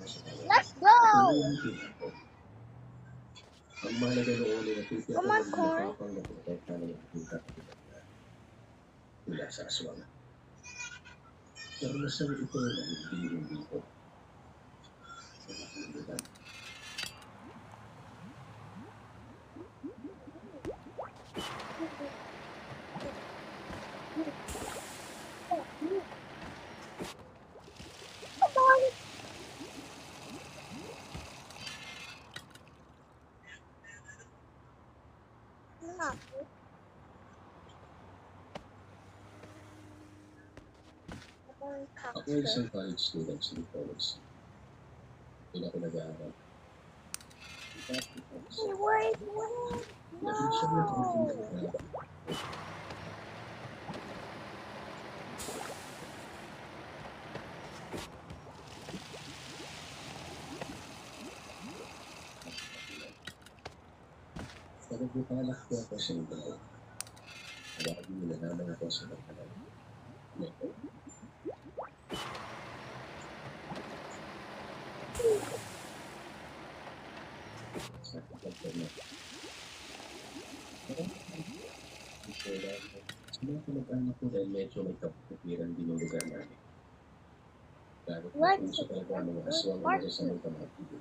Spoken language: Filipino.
Let's go! Ang mahalaga noon ay natutupad Come on, ng corn. matapang na protekta ng ating kapitan mula sa aswang. Karanasan ito na hindi ko. Sa nakalimutan. Ako ay isang college student sa college. Doon ako nag-aaral. Wait. Naging siya ng aking nag-aaral. Nagpupalak ko ako sa ibaw. Lagi nila naman ako sa pagkalan. Neto. Sa pagkalan. Sila pinag-anak ko dahil medyo may kapatiran din yung lugar namin. Dahil kung sa talaga mga aswang ang masasamang kamatibo.